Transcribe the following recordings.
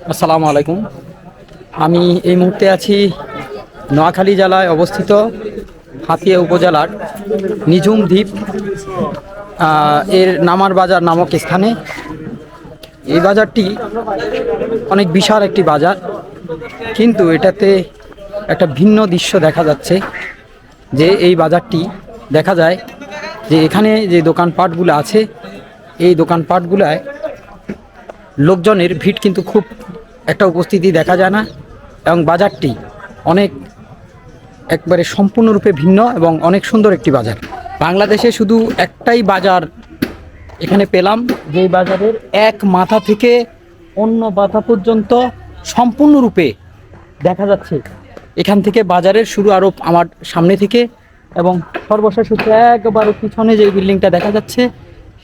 আসসালামু আলাইকুম। আমি এই মুহূর্তে আছি নোয়াখালী জেলায় অবস্থিত হাতিয়া উপজেলার নিঝুম দ্বীপ এর নামার বাজার নামক স্থানে। এই বাজারটি অনেক বিশাল একটি বাজার, কিন্তু এটাতে একটা ভিন্ন দৃশ্য দেখা যাচ্ছে। যে এই বাজারটি দেখা যায় যে এখানে যে দোকানপাটগুলো আছে, এই দোকানপাটগুলায় লোকজনের ভিড় কিন্তু খুব একটা উপস্থিতি দেখা যায় না, এবং বাজারটি অনেক একবারে সম্পূর্ণরূপে ভিন্ন এবং অনেক সুন্দর একটি বাজার। বাংলাদেশে শুধু একটাই বাজার এখানে পেলাম, যেই বাজারের এক মাথা থেকে অন্য মাথা পর্যন্ত সম্পূর্ণরূপে দেখা যাচ্ছে। এখান থেকে বাজারের শুরু আরও আমার সামনে থেকে, এবং সর্বশেষ হচ্ছে একবারে পিছনে যে বিল্ডিংটা দেখা যাচ্ছে,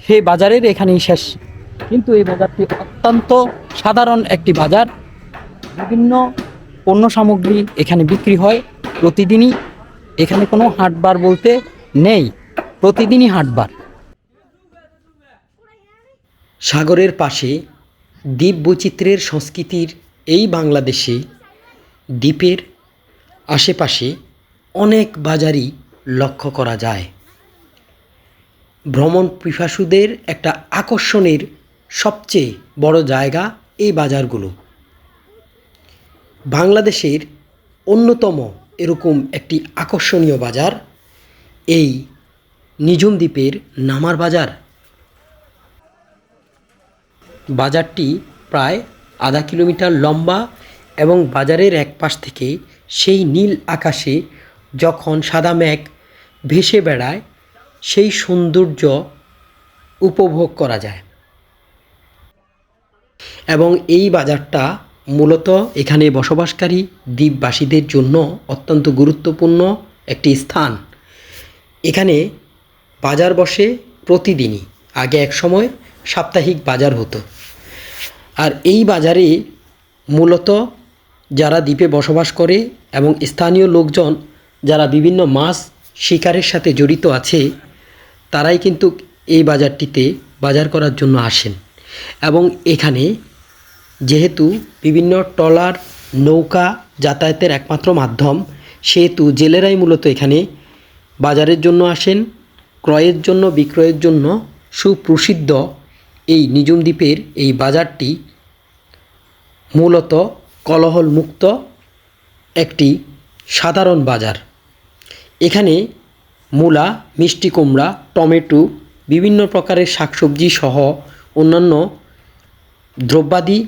সেই বাজারের এখানেই শেষ। কিন্তু এই বাজারটি অত্যন্ত সাধারণ একটি বাজার। বিভিন্ন পণ্য সামগ্রী এখানে বিক্রি হয় প্রতিদিনই। এখানে কোনো হাটবার বলতে নেই, প্রতিদিনই হাটবার। সাগরের পাশে দ্বীপ বৈচিত্র্যের সংস্কৃতির এই বাংলাদেশে দ্বীপের আশেপাশে অনেক বাজারই লক্ষ্য করা যায়। ভ্রমণ পিপাসুদের একটা আকর্ষণের সবচেয়ে বড় জায়গা এই বাজারগুলো। বাংলাদেশের অন্যতম এরকম একটি আকর্ষণীয় বাজার এই নিঝুম দ্বীপের নামার বাজার। বাজারটি প্রায় আধা কিলোমিটার লম্বা, এবং বাজারের এক পাশ থেকে সেই নীল আকাশে যখন সাদা মেঘ ভেসে বেড়ায়, সেই সৌন্দর্য উপভোগ করা যায়। এবং এই বাজারটা মূলত এখানে বসবাসকারী দ্বীপবাসীদের জন্য অত্যন্ত গুরুত্বপূর্ণ একটি স্থান। এখানে বাজার বসে প্রতিদিনই। আগে এক সময় সাপ্তাহিক বাজার হতো। আর এই বাজারে মূলত যারা দ্বীপে বসবাস করে এবং স্থানীয় লোকজন যারা বিভিন্ন মাছ শিকারের সাথে জড়িত আছে, তারাই কিন্তু এই বাজারটিতে বাজার করার জন্য আসেন। এবং এখানে যেহেতু বিভিন্ন ট্রলার নৌকা যাতায়াতের একমাত্র মাধ্যম, সেহেতু জেলেরাই মূলত এখানে বাজারের জন্য আসেন। ক্রয়ের জন্য, বিক্রয়ের জন্য সুপ্রসিদ্ধ এই নিঝুম দ্বীপের এই বাজারটি মূলত কোলাহলমুক্ত একটি সাধারণ বাজার। এখানে মূলা, মিষ্টি কুমড়া, টমেটো, বিভিন্ন প্রকারের শাকসবজি সহ অন্যান্য দ্রব্যাদি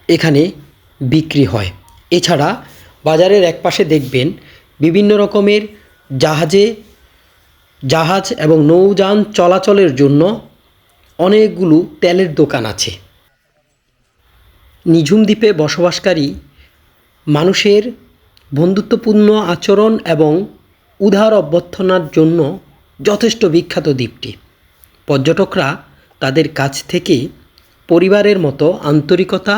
এখানে বিক্রি হয়। এছাড়া বাজারের একপাশে দেখবেন বিভিন্ন রকমের জাহাজ এবং নৌযান চলাচলের জন্য অনেকগুলো তেলের দোকান আছে। নিঝুম দ্বীপে বসবাসকারী মানুষের বন্ধুত্বপূর্ণ আচরণ এবং উদার অভ্যর্থনার জন্য যথেষ্ট বিখ্যাত দ্বীপটি। পর্যটকরা তাদের কাছ থেকে পরিবারের মতো আন্তরিকতা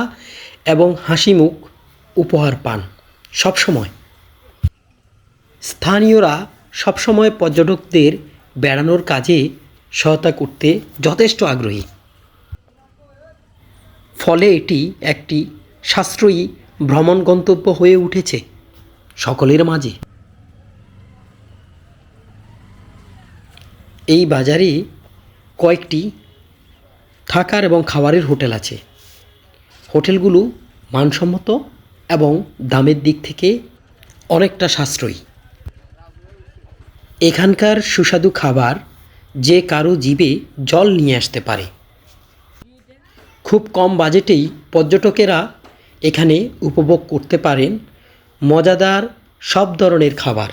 এবং হাসিমুখ উপহার পান সবসময়। স্থানীয়রা সবসময় পর্যটকদের বেড়ানোর কাজে সহায়তা করতে যথেষ্ট আগ্রহী। ফলে এটি একটি সাশ্রয়ী ভ্রমণ গন্তব্য হয়ে উঠেছে সকলের মাঝে। এই বাজারে কয়েকটি থাকার এবং খাবারের হোটেল আছে। হোটেলগুলো মানসম্মত এবং দামের দিক থেকে অনেকটা সাশ্রয়ী। এখানকার সুস্বাদু খাবার যে কারো জিভে জল নিয়ে আসতে পারে। খুব কম বাজেটেই পর্যটকেরা এখানে উপভোগ করতে পারেন মজাদার সব ধরনের খাবার।